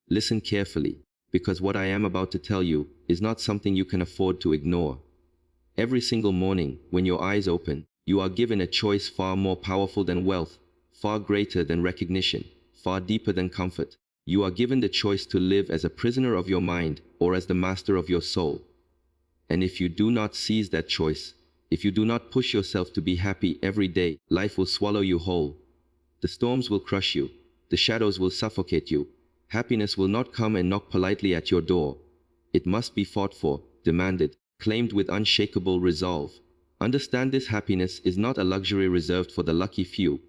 Listen carefully, because what I am about to tell you is not something you can afford to ignore. Every single morning, when your eyes open, you are given a choice far more powerful than wealth, far greater than recognition, far deeper than comfort. You are given the choice to live as a prisoner of your mind or as the master of your soul. And if you do not seize that choice, if you do not push yourself to be happy every day, life will swallow you whole. The storms will crush you. The shadows will suffocate you. Happiness will not come and knock politely at your door. It must be fought for, demanded, claimed with unshakable resolve. Understand this: happiness is not a luxury reserved for the lucky few.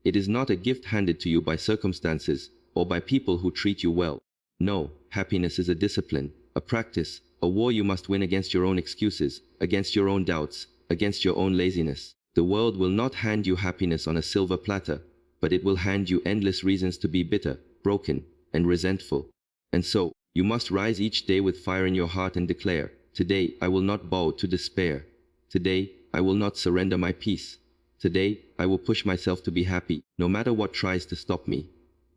It is not a gift handed to you by circumstances or by people who treat you well. No, happiness is a discipline, a practice, a war you must win against your own excuses, against your own doubts, against your own laziness. The world will not hand you happiness on a silver platter, but it will hand you endless reasons to be bitter, broken, and resentful. And so, you must rise each day with fire in your heart and declare, today I will not bow to despair. Today, I will not surrender my peace. Today, I will push myself to be happy, no matter what tries to stop me.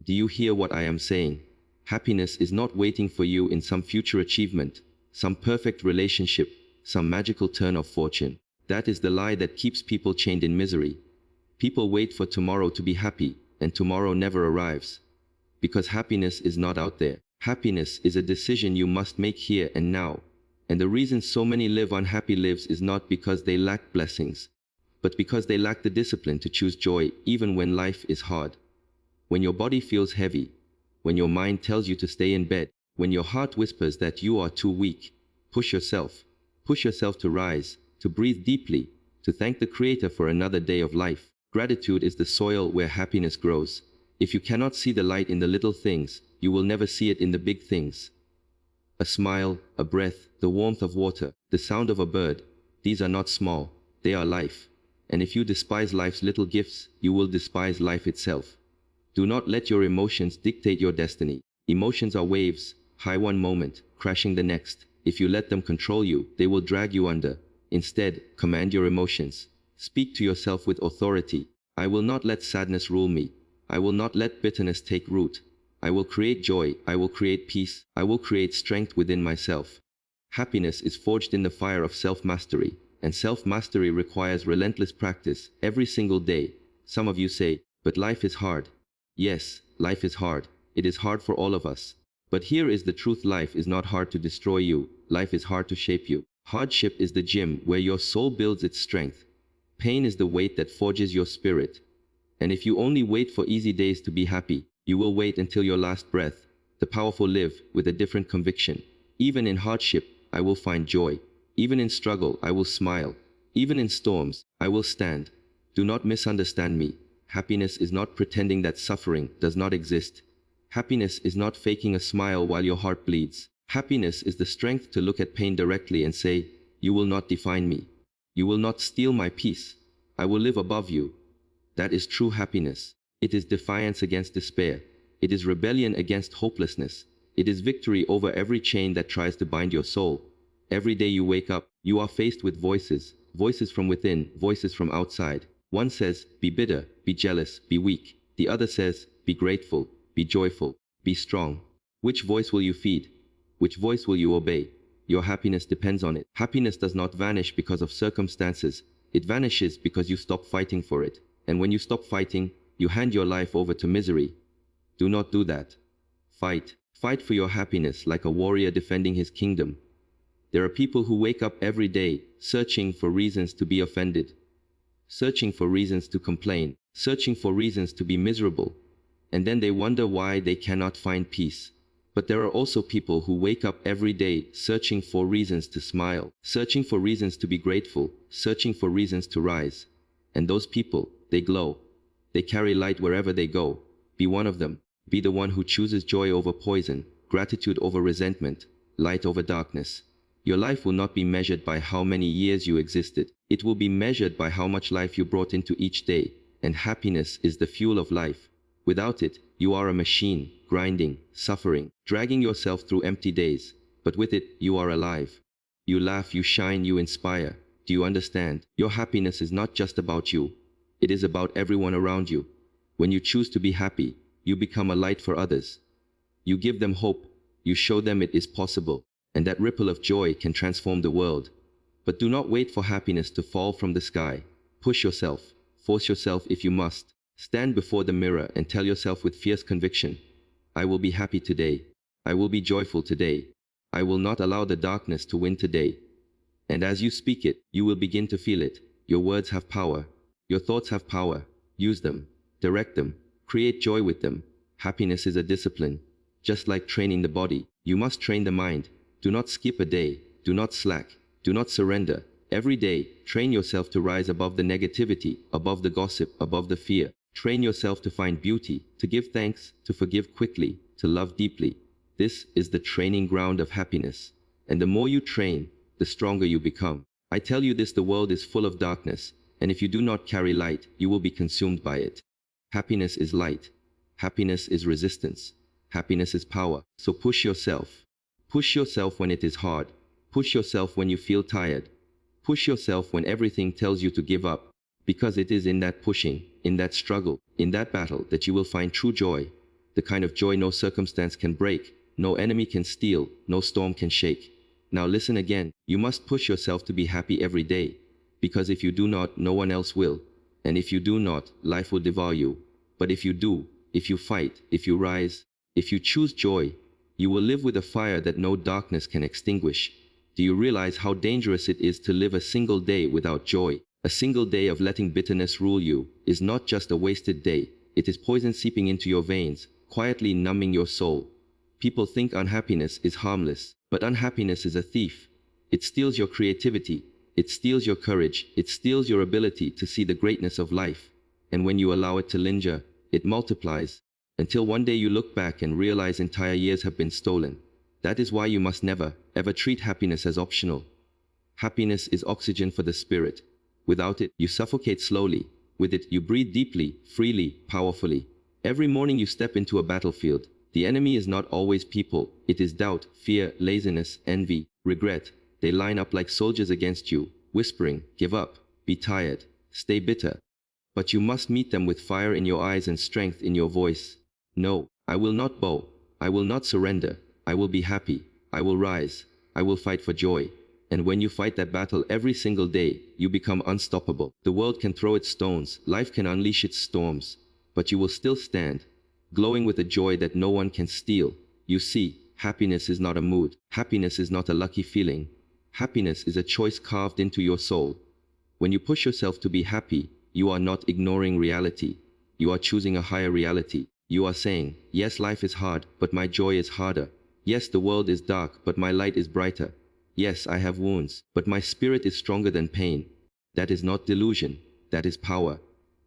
Do you hear what I am saying? Happiness is not waiting for you in some future achievement, some perfect relationship, some magical turn of fortune. That is the lie that keeps people chained in misery. People wait for tomorrow to be happy, and tomorrow never arrives. Because happiness is not out there. Happiness is a decision you must make here and now. And the reason so many live unhappy lives is not because they lack blessings, but because they lack the discipline to choose joy even when life is hard. When your body feels heavy, when your mind tells you to stay in bed, when your heart whispers that you are too weak, push yourself. Push yourself to rise, to breathe deeply, to thank the Creator for another day of life. Gratitude is the soil where happiness grows. If you cannot see the light in the little things, you will never see it in the big things. A smile, a breath, the warmth of water, the sound of a bird, these are not small, they are life. And if you despise life's little gifts, you will despise life itself. Do not let your emotions dictate your destiny. Emotions are waves, high one moment, crashing the next. If you let them control you, they will drag you under. Instead, command your emotions. Speak to yourself with authority. I will not let sadness rule me. I will not let bitterness take root. I will create joy, I will create peace, I will create strength within myself. Happiness is forged in the fire of self-mastery, and self-mastery requires relentless practice every single day. Some of you say, but life is hard. Yes, life is hard. It is hard for all of us. But here is the truth: life is not hard to destroy you, life is hard to shape you. Hardship is the gym where your soul builds its strength. Pain is the weight that forges your spirit. And if you only wait for easy days to be happy, you will wait until your last breath. The powerful live with a different conviction. Even in hardship, I will find joy. Even in struggle, I will smile. Even in storms, I will stand. Do not misunderstand me. Happiness is not pretending that suffering does not exist. Happiness is not faking a smile while your heart bleeds. Happiness is the strength to look at pain directly and say, you will not define me. You will not steal my peace. I will live above you. That is true happiness. It is defiance against despair. It is rebellion against hopelessness. It is victory over every chain that tries to bind your soul. Every day you wake up, you are faced with voices. Voices from within, voices from outside. One says, be bitter, be jealous, be weak. The other says, be grateful, be joyful, be strong. Which voice will you feed? Which voice will you obey? Your happiness depends on it. Happiness does not vanish because of circumstances. It vanishes because you stop fighting for it. And when you stop fighting, you hand your life over to misery. Do not do that. Fight. Fight for your happiness like a warrior defending his kingdom. There are people who wake up every day, searching for reasons to be offended, searching for reasons to complain, searching for reasons to be miserable. And then they wonder why they cannot find peace. But there are also people who wake up every day, searching for reasons to smile, searching for reasons to be grateful, searching for reasons to rise. And those people, they glow. They carry light wherever they go. Be one of them. Be the one who chooses joy over poison, gratitude over resentment, light over darkness. Your life will not be measured by how many years you existed. It will be measured by how much life you brought into each day. And happiness is the fuel of life. Without it, you are a machine, grinding, suffering, dragging yourself through empty days. But with it, you are alive. You laugh, you shine, you inspire. Do you understand? Your happiness is not just about you. It is about everyone around you. When you choose to be happy, you become a light for others. You give them hope. You show them it is possible. And that ripple of joy can transform the world. But do not wait for happiness to fall from the sky. Push yourself. Force yourself if you must. Stand before the mirror and tell yourself with fierce conviction, I will be happy today. I will be joyful today. I will not allow the darkness to win today. And as you speak it, you will begin to feel it. Your words have power. Your thoughts have power. Use them. Direct them. Create joy with them. Happiness is a discipline. Just like training the body, you must train the mind. Do not skip a day. Do not slack. Do not surrender. Every day, train yourself to rise above the negativity, above the gossip, above the fear. Train yourself to find beauty, to give thanks, to forgive quickly, to love deeply. This is the training ground of happiness. And the more you train, the stronger you become. I tell you this, the world is full of darkness, and if you do not carry light, you will be consumed by it. Happiness is light. Happiness is resistance. Happiness is power. So push yourself. Push yourself when it is hard. Push yourself when you feel tired. Push yourself when everything tells you to give up. Because it is in that pushing, in that struggle, in that battle that you will find true joy. The kind of joy no circumstance can break, no enemy can steal, no storm can shake. Now listen again, you must push yourself to be happy every day. Because if you do not, no one else will. And if you do not, life will devour you. But if you do, if you fight, if you rise, if you choose joy, you will live with a fire that no darkness can extinguish. Do you realize how dangerous it is to live a single day without joy? A single day of letting bitterness rule you is not just a wasted day. It is poison seeping into your veins, quietly numbing your soul. People think unhappiness is harmless, but unhappiness is a thief. It steals your creativity. It steals your courage. It steals your ability to see the greatness of life. And when you allow it to linger, it multiplies, until one day you look back and realize entire years have been stolen. That is why you must never, ever treat happiness as optional. Happiness is oxygen for the spirit. Without it, you suffocate slowly. With it, you breathe deeply, freely, powerfully. Every morning you step into a battlefield. The enemy is not always people. It is doubt, fear, laziness, envy, regret. They line up like soldiers against you, whispering, give up, be tired, stay bitter. But you must meet them with fire in your eyes and strength in your voice. No, I will not bow. I will not surrender. I will be happy. I will rise. I will fight for joy. And when you fight that battle every single day, you become unstoppable. The world can throw its stones, life can unleash its storms, but you will still stand, glowing with a joy that no one can steal. You see, happiness is not a mood. Happiness is not a lucky feeling. Happiness is a choice carved into your soul. When you push yourself to be happy, you are not ignoring reality. You are choosing a higher reality. You are saying, yes, life is hard, but my joy is harder. Yes, the world is dark, but my light is brighter. Yes, I have wounds, but my spirit is stronger than pain. That is not delusion. That is power.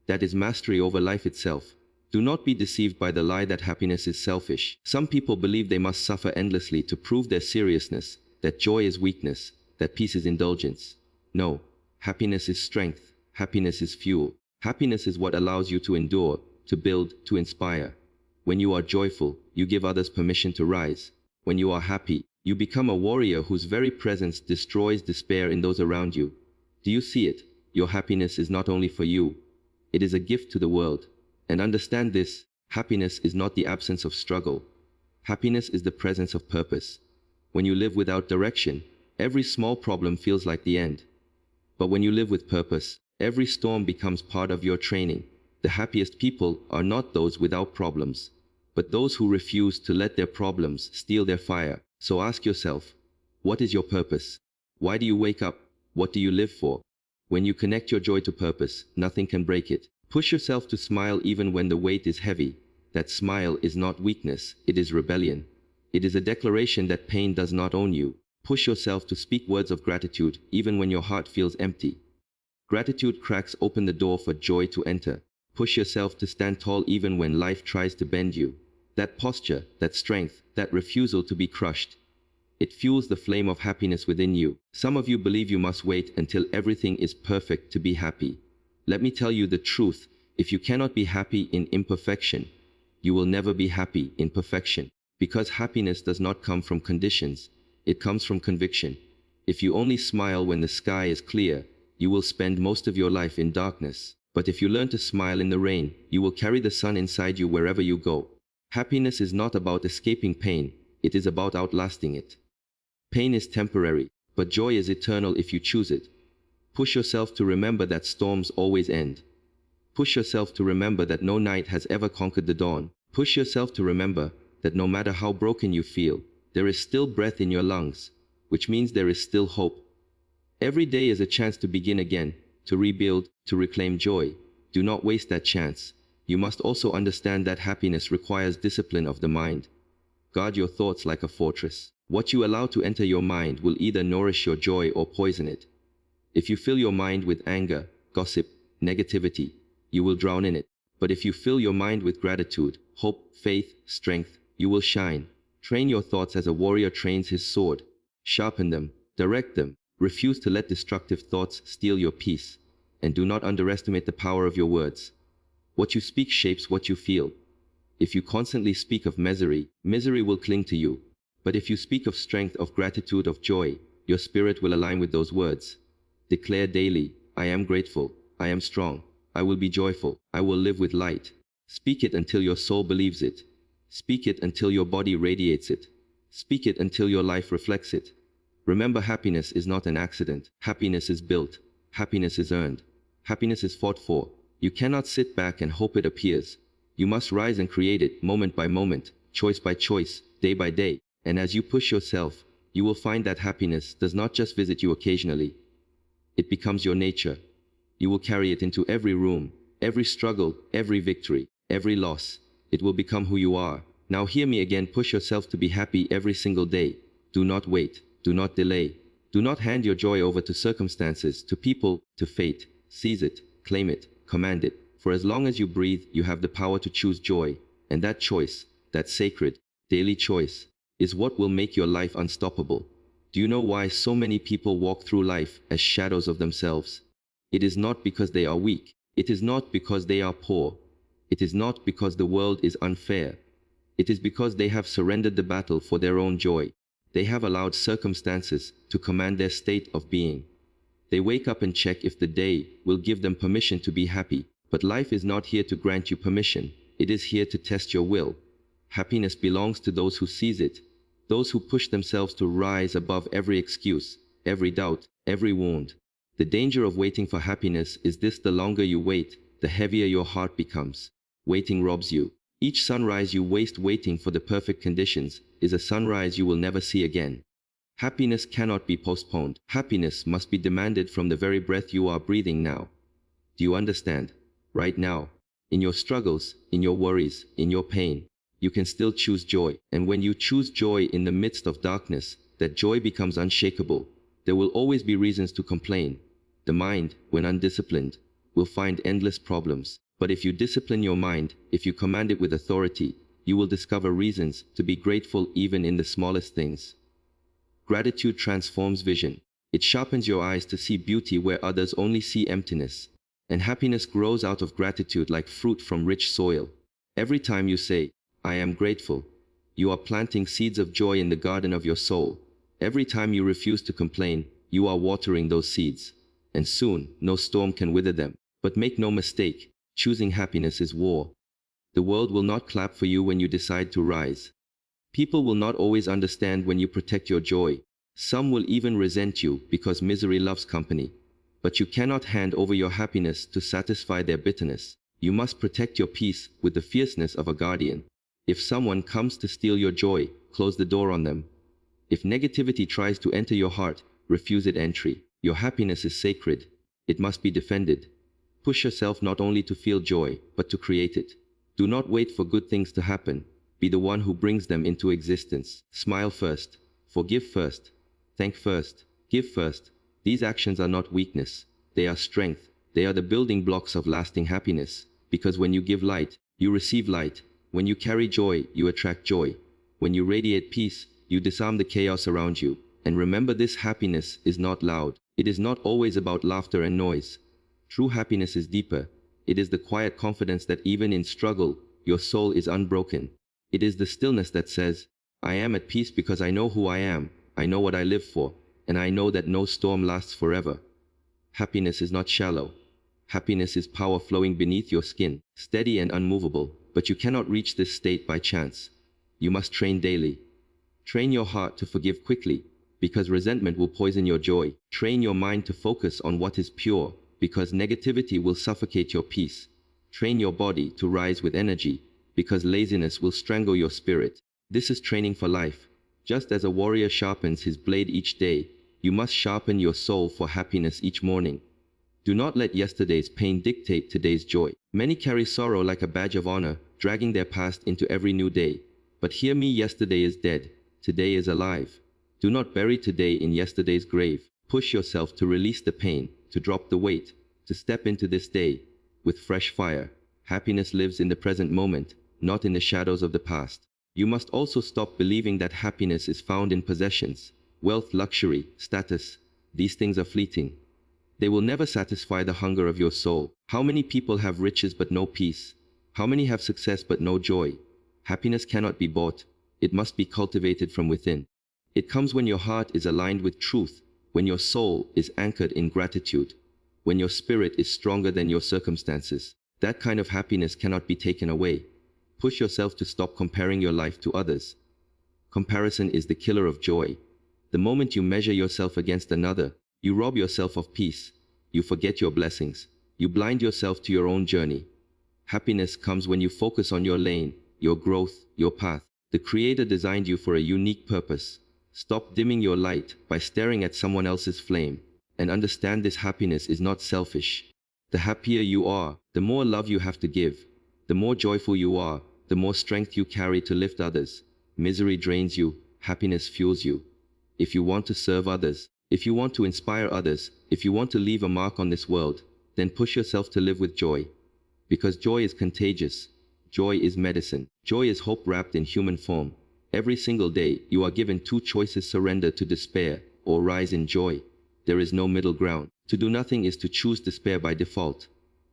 That is mastery over life itself. Do not be deceived by the lie that happiness is selfish. Some people believe they must suffer endlessly to prove their seriousness, that joy is weakness, that peace is indulgence. No, happiness is strength. Happiness is fuel. Happiness is what allows you to endure, to build, to inspire. When you are joyful, you give others permission to rise. When you are happy, you become a warrior whose very presence destroys despair in those around you. Do you see it? Your happiness is not only for you. It is a gift to the world. And understand this, happiness is not the absence of struggle. Happiness is the presence of purpose. When you live without direction, every small problem feels like the end. But when you live with purpose, every storm becomes part of your training. The happiest people are not those without problems, but those who refuse to let their problems steal their fire. So ask yourself, what is your purpose? Why do you wake up? What do you live for? When you connect your joy to purpose, nothing can break it. Push yourself to smile even when the weight is heavy. That smile is not weakness, it is rebellion. It is a declaration that pain does not own you. Push yourself to speak words of gratitude even when your heart feels empty. Gratitude cracks open the door for joy to enter. Push yourself to stand tall even when life tries to bend you. That posture, that strength, that refusal to be crushed. It fuels the flame of happiness within you. Some of you believe you must wait until everything is perfect to be happy. Let me tell you the truth. If you cannot be happy in imperfection, you will never be happy in perfection. Because happiness does not come from conditions. It comes from conviction. If you only smile when the sky is clear, you will spend most of your life in darkness. But if you learn to smile in the rain, you will carry the sun inside you wherever you go. Happiness is not about escaping pain, it is about outlasting it. Pain is temporary, but joy is eternal if you choose it. Push yourself to remember that storms always end. Push yourself to remember that no night has ever conquered the dawn. Push yourself to remember that no matter how broken you feel, there is still breath in your lungs, which means there is still hope. Every day is a chance to begin again, to rebuild, to reclaim joy. Do not waste that chance. You must also understand that happiness requires discipline of the mind. Guard your thoughts like a fortress. What you allow to enter your mind will either nourish your joy or poison it. If you fill your mind with anger, gossip, negativity, you will drown in it. But if you fill your mind with gratitude, hope, faith, strength, you will shine. Train your thoughts as a warrior trains his sword. Sharpen them, direct them. Refuse to let destructive thoughts steal your peace. And do not underestimate the power of your words. What you speak shapes what you feel. If you constantly speak of misery, misery will cling to you. But if you speak of strength, of gratitude, of joy, your spirit will align with those words. Declare daily, I am grateful, I am strong, I will be joyful, I will live with light. Speak it until your soul believes it. Speak it until your body radiates it. Speak it until your life reflects it. Remember, happiness is not an accident. Happiness is built. Happiness is earned. Happiness is fought for. You cannot sit back and hope it appears. You must rise and create it, moment by moment, choice by choice, day by day. And as you push yourself, you will find that happiness does not just visit you occasionally. It becomes your nature. You will carry it into every room, every struggle, every victory, every loss. It will become who you are. Now hear me again, push yourself to be happy every single day. Do not wait, do not delay. Do not hand your joy over to circumstances, to people, to fate. Seize it, claim it, command it. For as long as you breathe, you have the power to choose joy. And that choice, that sacred, daily choice, is what will make your life unstoppable. Do you know why so many people walk through life as shadows of themselves? It is not because they are weak. It is not because they are poor. It is not because the world is unfair. It is because they have surrendered the battle for their own joy. They have allowed circumstances to command their state of being. They wake up and check if the day will give them permission to be happy. But life is not here to grant you permission. It is here to test your will. Happiness belongs to those who seize it. Those who push themselves to rise above every excuse, every doubt, every wound. The danger of waiting for happiness is this: the longer you wait, the heavier your heart becomes. Waiting robs you. Each sunrise you waste waiting for the perfect conditions is a sunrise you will never see again. Happiness cannot be postponed. Happiness must be demanded from the very breath you are breathing now. Do you understand? Right now, in your struggles, in your worries, in your pain, you can still choose joy. And when you choose joy in the midst of darkness, that joy becomes unshakable. There will always be reasons to complain. The mind, when undisciplined, will find endless problems. But if you discipline your mind, if you command it with authority, you will discover reasons to be grateful even in the smallest things. Gratitude transforms vision. It sharpens your eyes to see beauty where others only see emptiness. And happiness grows out of gratitude like fruit from rich soil. Every time you say, I am grateful, you are planting seeds of joy in the garden of your soul. Every time you refuse to complain, you are watering those seeds. And soon, no storm can wither them. But make no mistake, choosing happiness is war. The world will not clap for you when you decide to rise. People will not always understand when you protect your joy. Some will even resent you because misery loves company. But you cannot hand over your happiness to satisfy their bitterness. You must protect your peace with the fierceness of a guardian. If someone comes to steal your joy, close the door on them. If negativity tries to enter your heart, refuse it entry. Your happiness is sacred. It must be defended. Push yourself not only to feel joy, but to create it. Do not wait for good things to happen. Be the one who brings them into existence. Smile first. Forgive first. Thank first. Give first. These actions are not weakness. They are strength. They are the building blocks of lasting happiness. Because when you give light, you receive light. When you carry joy, you attract joy. When you radiate peace, you disarm the chaos around you. And remember, this happiness is not loud. It is not always about laughter and noise. True happiness is deeper. It is the quiet confidence that even in struggle, your soul is unbroken. It is the stillness that says, I am at peace because I know who I am, I know what I live for, and I know that no storm lasts forever. Happiness is not shallow. Happiness is power flowing beneath your skin, steady and unmovable. but you cannot reach this state by chance. You must train daily. Train your heart to forgive quickly, because resentment will poison your joy. Train your mind to focus on what is pure, because negativity will suffocate your peace. Train your body to rise with energy, because laziness will strangle your spirit. This is training for life. Just as a warrior sharpens his blade each day, you must sharpen your soul for happiness each morning. Do not let yesterday's pain dictate today's joy. Many carry sorrow like a badge of honor, dragging their past into every new day. But hear me, yesterday is dead. Today is alive. Do not bury today in yesterday's grave. Push yourself to release the pain, to drop the weight, to step into this day with fresh fire. Happiness lives in the present moment, not in the shadows of the past. You must also stop believing that happiness is found in possessions, wealth, luxury, status. These things are fleeting. They will never satisfy the hunger of your soul. How many people have riches but no peace? How many have success but no joy? Happiness cannot be bought. It must be cultivated from within. It comes when your heart is aligned with truth, when your soul is anchored in gratitude, when your spirit is stronger than your circumstances. That kind of happiness cannot be taken away. Push yourself to stop comparing your life to others. Comparison is the killer of joy. The moment you measure yourself against another, you rob yourself of peace. You forget your blessings. You blind yourself to your own journey. Happiness comes when you focus on your lane, your growth, your path. The Creator designed you for a unique purpose. Stop dimming your light by staring at someone else's flame, and understand this happiness is not selfish. The happier you are, the more love you have to give. The more joyful you are, the more strength you carry to lift others. Misery drains you, happiness fuels you. If you want to serve others, if you want to inspire others, if you want to leave a mark on this world, then push yourself to live with joy. Because joy is contagious. Joy is medicine. Joy is hope wrapped in human form. Every single day, you are given two choices: surrender to despair, or rise in joy. There is no middle ground. To do nothing is to choose despair by default.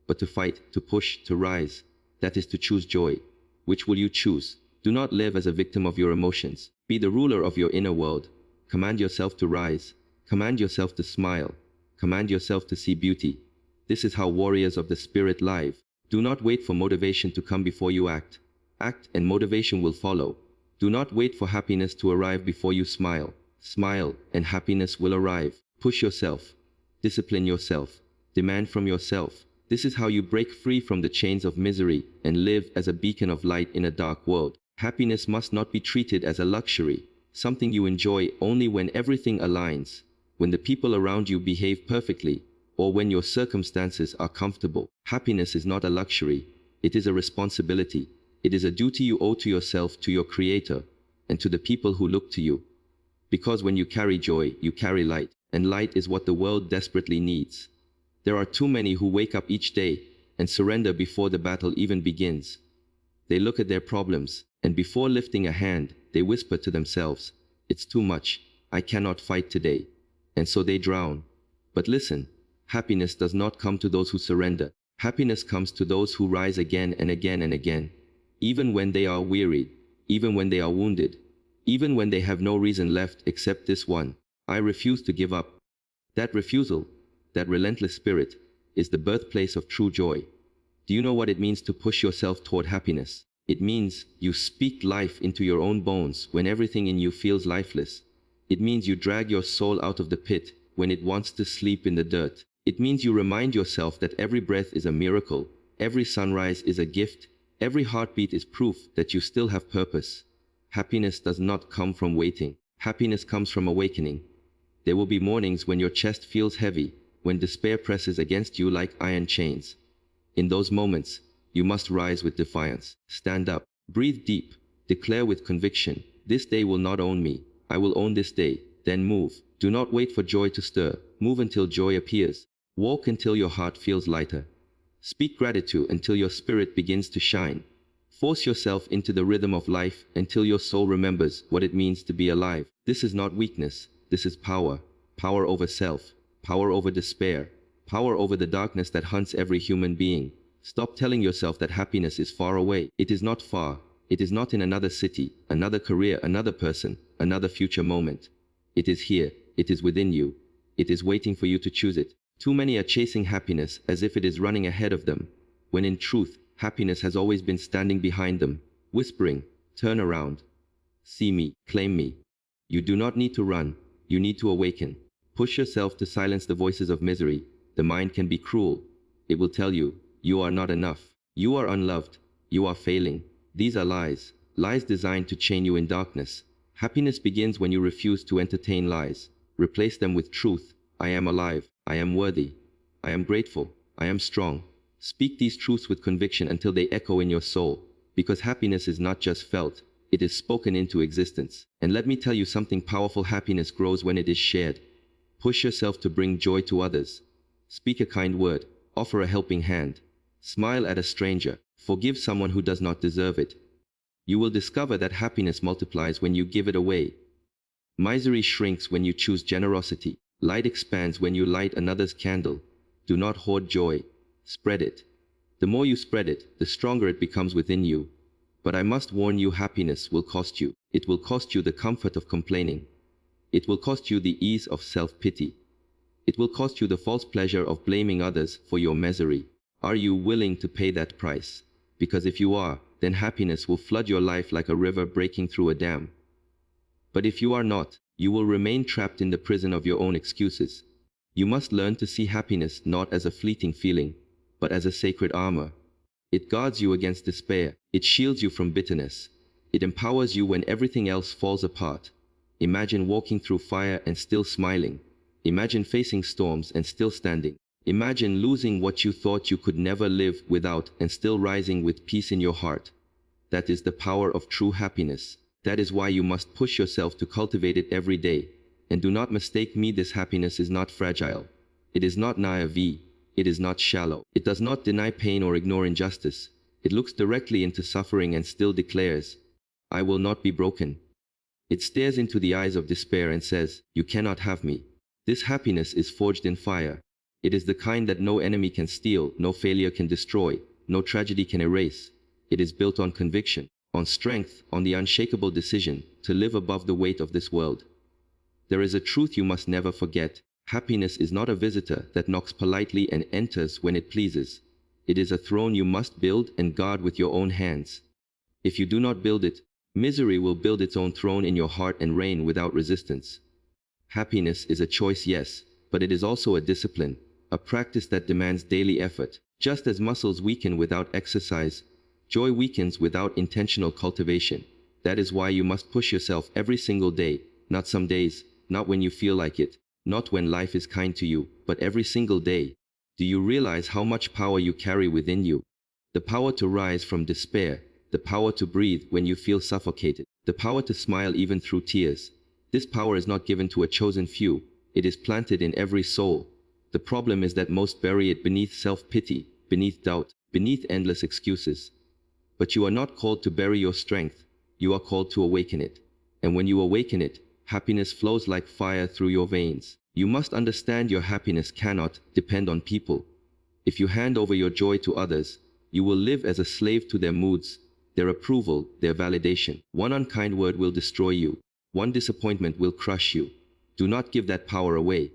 But to fight, to push, to rise, that is to choose joy. Which will you choose? Do not live as a victim of your emotions. Be the ruler of your inner world. Command yourself to rise. Command yourself to smile. Command yourself to see beauty. This is how warriors of the spirit live. Do not wait for motivation to come before you act. Act and motivation will follow. Do not wait for happiness to arrive before you smile. Smile and happiness will arrive. Push yourself. Discipline yourself. Demand from yourself. This is how you break free from the chains of misery and live as a beacon of light in a dark world. Happiness must not be treated as a luxury, something you enjoy only when everything aligns, when the people around you behave perfectly, or when your circumstances are comfortable. Happiness is not a luxury. It is a responsibility. It is a duty you owe to yourself, to your Creator, and to the people who look to you. Because when you carry joy, you carry light, and light is what the world desperately needs. There are too many who wake up each day and surrender before the battle even begins. They look at their problems, and before lifting a hand, they whisper to themselves, "It's too much. I cannot fight today." And so they drown. But listen, happiness does not come to those who surrender. Happiness comes to those who rise again and again and again. Even when they are weary, even when they are wounded, even when they have no reason left except this one: I refuse to give up. That refusal, that relentless spirit, is the birthplace of true joy. Do you know what it means to push yourself toward happiness? It means you speak life into your own bones when everything in you feels lifeless. It means you drag your soul out of the pit when it wants to sleep in the dirt. It means you remind yourself that every breath is a miracle, every sunrise is a gift, every heartbeat is proof that you still have purpose. Happiness does not come from waiting. Happiness comes from awakening. There will be mornings when your chest feels heavy, when despair presses against you like iron chains. In those moments, you must rise with defiance. Stand up, breathe deep, declare with conviction, "This day will not own me. I will own this day." Then move. Do not wait for joy to stir. Move until joy appears. Walk until your heart feels lighter. Speak gratitude until your spirit begins to shine. Force yourself into the rhythm of life until your soul remembers what it means to be alive. This is not weakness. This is power. Power over self. Power over despair. Power over the darkness that hunts every human being. Stop telling yourself that happiness is far away. It is not far. It is not in another city, another career, another person, another future moment. It is here. It is within you. It is waiting for you to choose it. Too many are chasing happiness as if it is running ahead of them, when in truth, Happiness has always been standing behind them, whispering, "Turn around. See me, claim me." You do not need to run, you need to awaken. Push yourself to silence the voices of misery. The mind can be cruel. It will tell you, you are not enough. You are unloved. You are failing. These are lies. Lies designed to chain you in darkness. Happiness begins when you refuse to entertain lies. Replace them with truth. I am alive. I am worthy. I am grateful. I am strong. Speak these truths with conviction until they echo in your soul. Because happiness is not just felt, it is spoken into existence. And let me tell you something powerful: happiness grows when it is shared. Push yourself to bring joy to others. Speak a kind word. Offer a helping hand. Smile at a stranger. Forgive someone who does not deserve it. You will discover that happiness multiplies when you give it away. Misery shrinks when you choose generosity. Light expands when you light another's candle. Do not hoard joy. Spread it. The more you spread it, the stronger it becomes within you. But I must warn you, happiness will cost you. It will cost you the comfort of complaining. It will cost you the ease of self-pity. It will cost you the false pleasure of blaming others for your misery. Are you willing to pay that price? Because if you are, then happiness will flood your life like a river breaking through a dam. But if you are not, you will remain trapped in the prison of your own excuses. You must learn to see happiness not as a fleeting feeling, but as a sacred armor. It guards you against despair. It shields you from bitterness. It empowers you when everything else falls apart. Imagine walking through fire and still smiling. Imagine facing storms and still standing. Imagine losing what you thought you could never live without and still rising with peace in your heart. That is the power of true happiness. That is why you must push yourself to cultivate it every day. And do not mistake me, this happiness is not fragile. It is not naive. It is not shallow. It does not deny pain or ignore injustice. It looks directly into suffering and still declares, "I will not be broken." It stares into the eyes of despair and says, "You cannot have me." This happiness is forged in fire. It is the kind that no enemy can steal, no failure can destroy, no tragedy can erase. It is built on conviction, on strength, on the unshakable decision to live above the weight of this world. There is a truth you must never forget. Happiness is not a visitor that knocks politely and enters when it pleases. It is a throne you must build and guard with your own hands. If you do not build it, misery will build its own throne in your heart and reign without resistance. Happiness is a choice, yes, but it is also a discipline, a practice that demands daily effort. Just as muscles weaken without exercise, joy weakens without intentional cultivation. That is why you must push yourself every single day, not some days, not when you feel like it, not when life is kind to you, but every single day. Do you realize how much power you carry within you? The power to rise from despair, the power to breathe when you feel suffocated, the power to smile even through tears. This power is not given to a chosen few, it is planted in every soul. The problem is that most bury it beneath self-pity, beneath doubt, beneath endless excuses. But you are not called to bury your strength, you are called to awaken it. And when you awaken it, happiness flows like fire through your veins. You must understand your happiness cannot depend on people. If you hand over your joy to others, you will live as a slave to their moods, their approval, their validation. One unkind word will destroy you. One disappointment will crush you. Do not give that power away.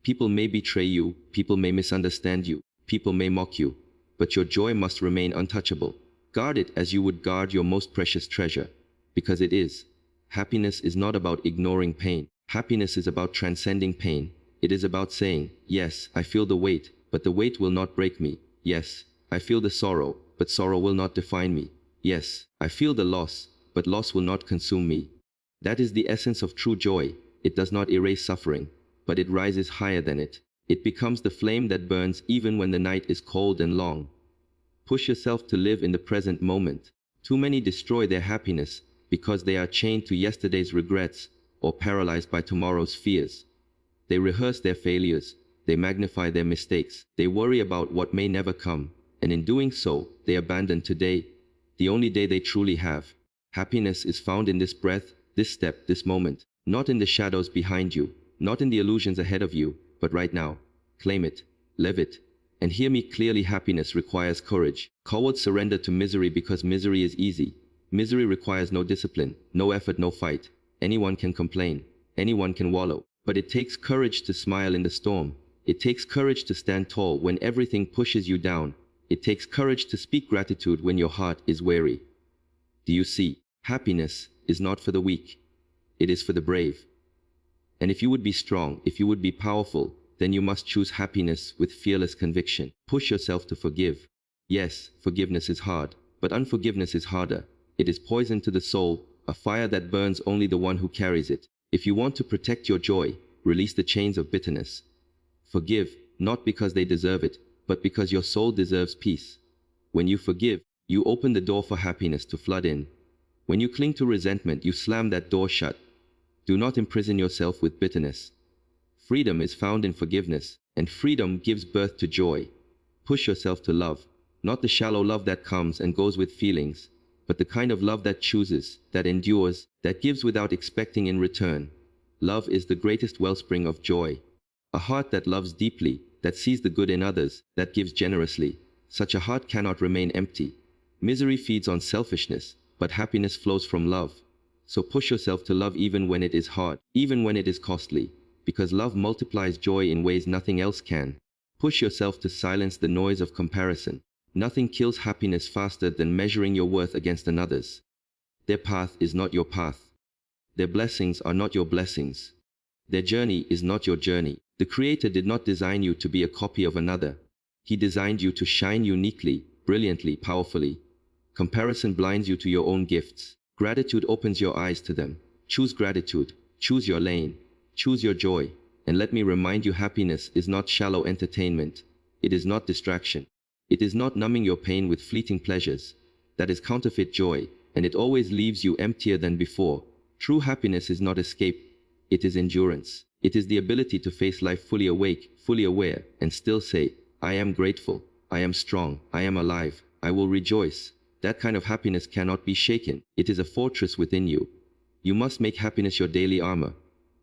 People may betray you, people may misunderstand you, people may mock you, but your joy must remain untouchable. Guard it as you would guard your most precious treasure, because it is. Happiness is not about ignoring pain. Happiness is about transcending pain. It is about saying, yes, I feel the weight, but the weight will not break me. Yes, I feel the sorrow, but sorrow will not define me. Yes, I feel the loss, but loss will not consume me. That is the essence of true joy. It does not erase suffering, but it rises higher than it. It becomes the flame that burns even when the night is cold and long. Push yourself to live in the present moment. Too many destroy their happiness because they are chained to yesterday's regrets or paralyzed by tomorrow's fears. They rehearse their failures, they magnify their mistakes, they worry about what may never come, and in doing so, they abandon today, the only day they truly have. Happiness is found in this breath, this step, this moment, not in the shadows behind you, not in the illusions ahead of you, but right now. Claim it, live it, and hear me clearly. Happiness requires courage. Cowards surrender to misery because misery is easy. Misery requires no discipline, no effort, no fight. Anyone can complain, anyone can wallow, but it takes courage to smile in the storm. It takes courage to stand tall when everything pushes you down. It takes courage to speak gratitude when your heart is weary. Do you see? Happiness is not for the weak. It is for the brave. And if you would be strong, if you would be powerful, then you must choose happiness with fearless conviction. Push yourself to forgive. Yes, forgiveness is hard, but unforgiveness is harder. It is poison to the soul, a fire that burns only the one who carries it. If you want to protect your joy, release the chains of bitterness. Forgive, not because they deserve it, but because your soul deserves peace. When you forgive, you open the door for happiness to flood in. When you cling to resentment, you slam that door shut. Do not imprison yourself with bitterness. Freedom is found in forgiveness, and freedom gives birth to joy. Push yourself to love, not the shallow love that comes and goes with feelings, but the kind of love that chooses, that endures, that gives without expecting in return. Love is the greatest wellspring of joy. A heart that loves deeply, that sees the good in others, that gives generously. Such a heart cannot remain empty. Misery feeds on selfishness, but happiness flows from love. So push yourself to love even when it is hard, even when it is costly, because love multiplies joy in ways nothing else can. Push yourself to silence the noise of comparison. Nothing kills happiness faster than measuring your worth against another's. Their path is not your path. Their blessings are not your blessings. Their journey is not your journey. The Creator did not design you to be a copy of another. He designed you to shine uniquely, brilliantly, powerfully. Comparison blinds you to your own gifts. Gratitude opens your eyes to them. Choose gratitude. Choose your lane. Choose your joy. And let me remind you, happiness is not shallow entertainment. It is not distraction. It is not numbing your pain with fleeting pleasures. That is counterfeit joy, and it always leaves you emptier than before. True happiness is not escape. It is endurance. It is the ability to face life fully awake, fully aware, and still say, I am grateful, I am strong, I am alive, I will rejoice. That kind of happiness cannot be shaken. It is a fortress within you. You must make happiness your daily armor.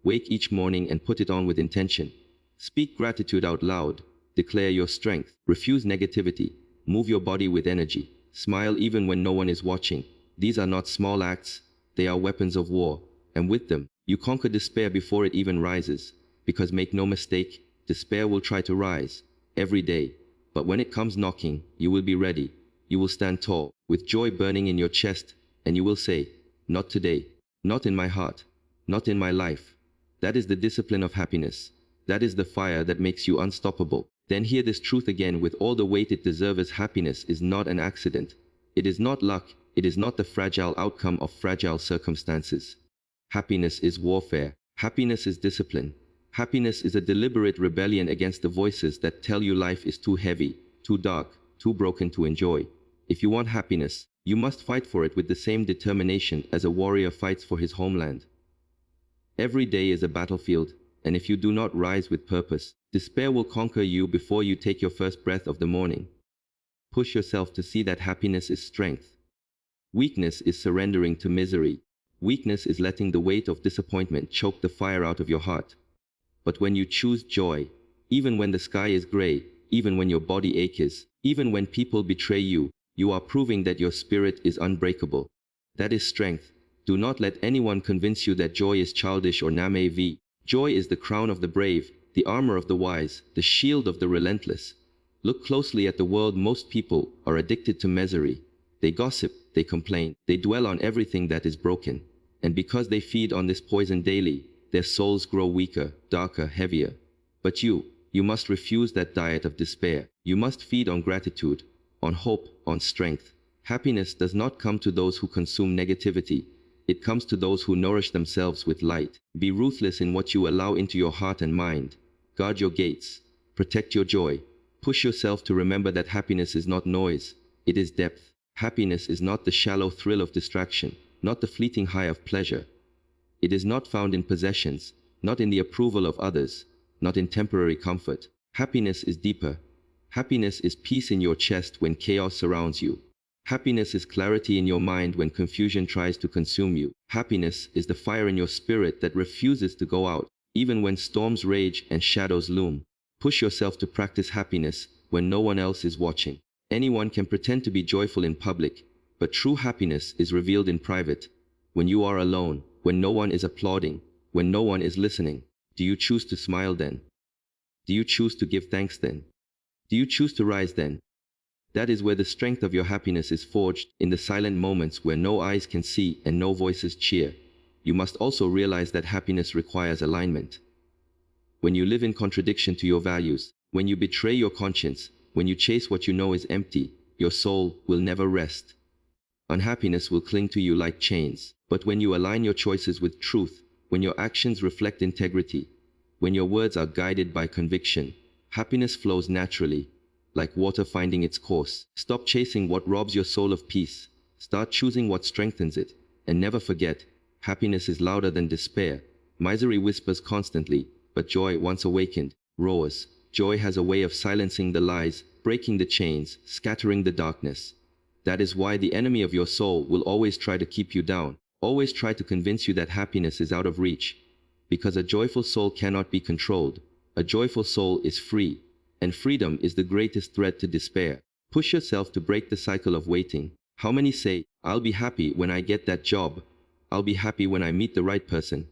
Wake each morning and put it on with intention. Speak gratitude out loud. Declare your strength. Refuse negativity. Move your body with energy. Smile even when no one is watching. These are not small acts. They are weapons of war. And with them, you conquer despair before it even rises. Because make no mistake, despair will try to rise every day. But when it comes knocking, you will be ready. You will stand tall, with joy burning in your chest, and you will say, not today, not in my heart, not in my life. That is the discipline of happiness. That is the fire that makes you unstoppable. Then hear this truth again with all the weight it deserves. Happiness is not an accident. It is not luck. It is not the fragile outcome of fragile circumstances. Happiness is warfare. Happiness is discipline. Happiness is a deliberate rebellion against the voices that tell you life is too heavy, too dark, too broken to enjoy. If you want happiness, you must fight for it with the same determination as a warrior fights for his homeland. Every day is a battlefield, and if you do not rise with purpose, despair will conquer you before you take your first breath of the morning. Push yourself to see that happiness is strength. Weakness is surrendering to misery. Weakness is letting the weight of disappointment choke the fire out of your heart. But when you choose joy, even when the sky is gray, even when your body aches, even when people betray you, you are proving that your spirit is unbreakable. That is strength. Do not let anyone convince you that joy is childish or naive. Joy is the crown of the brave, the armor of the wise, the shield of the relentless. Look closely at the world. Most people are addicted to misery. They gossip, they complain, they dwell on everything that is broken. And because they feed on this poison daily, their souls grow weaker, darker, heavier. But you must refuse that diet of despair. You must feed on gratitude, on hope, on strength. Happiness does not come to those who consume negativity. It comes to those who nourish themselves with light. Be ruthless in what you allow into your heart and mind. Guard your gates. Protect your joy. Push yourself to remember that happiness is not noise. It is depth. Happiness is not the shallow thrill of distraction, not the fleeting high of pleasure. It is not found in possessions, not in the approval of others, not in temporary comfort. Happiness is deeper. Happiness is peace in your chest when chaos surrounds you. Happiness is clarity in your mind when confusion tries to consume you. Happiness is the fire in your spirit that refuses to go out, even when storms rage and shadows loom. Push yourself to practice happiness when no one else is watching. Anyone can pretend to be joyful in public, but true happiness is revealed in private. When you are alone, when no one is applauding, when no one is listening, do you choose to smile then? Do you choose to give thanks then? Do you choose to rise then? That is where the strength of your happiness is forged, in the silent moments where no eyes can see and no voices cheer. You must also realize that happiness requires alignment. When you live in contradiction to your values, when you betray your conscience, when you chase what you know is empty, your soul will never rest. Unhappiness will cling to you like chains. But when you align your choices with truth, when your actions reflect integrity, when your words are guided by conviction, happiness flows naturally, like water finding its course. Stop chasing what robs your soul of peace. Start choosing what strengthens it. And never forget, happiness is louder than despair. Misery whispers constantly, but joy, once awakened, roars. Joy has a way of silencing the lies, breaking the chains, scattering the darkness. That is why the enemy of your soul will always try to keep you down, always try to convince you that happiness is out of reach. Because a joyful soul cannot be controlled. A joyful soul is free, and freedom is the greatest threat to despair. Push yourself to break the cycle of waiting. How many say, "I'll be happy when I get that job. I'll be happy when I meet the right person.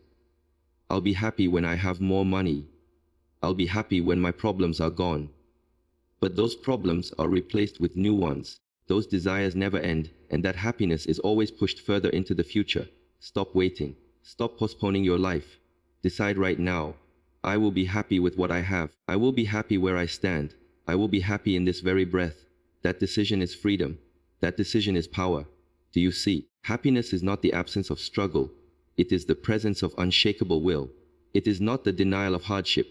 I'll be happy when I have more money. I'll be happy when my problems are gone." But those problems are replaced with new ones. Those desires never end, and that happiness is always pushed further into the future. Stop waiting. Stop postponing your life. Decide right now. I will be happy with what I have. I will be happy where I stand. I will be happy in this very breath. That decision is freedom. That decision is power. Do you see? Happiness is not the absence of struggle. It is the presence of unshakable will. It is not the denial of hardship.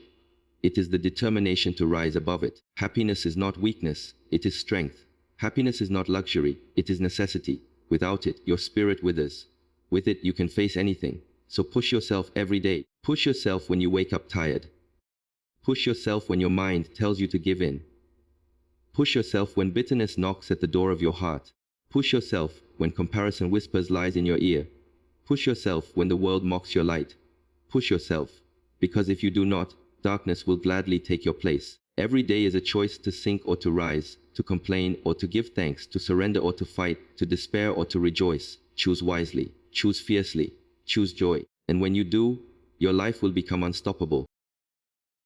It is the determination to rise above it. Happiness is not weakness. It is strength. Happiness is not luxury. It is necessity. Without it, your spirit withers. With it, you can face anything. So push yourself every day. Push yourself when you wake up tired. Push yourself when your mind tells you to give in. Push yourself when bitterness knocks at the door of your heart. Push yourself when comparison whispers lies in your ear. Push yourself when the world mocks your light. Push yourself, because if you do not, darkness will gladly take your place. Every day is a choice to sink or to rise, to complain or to give thanks, to surrender or to fight, to despair or to rejoice. Choose wisely, choose fiercely, choose joy. And when you do, your life will become unstoppable.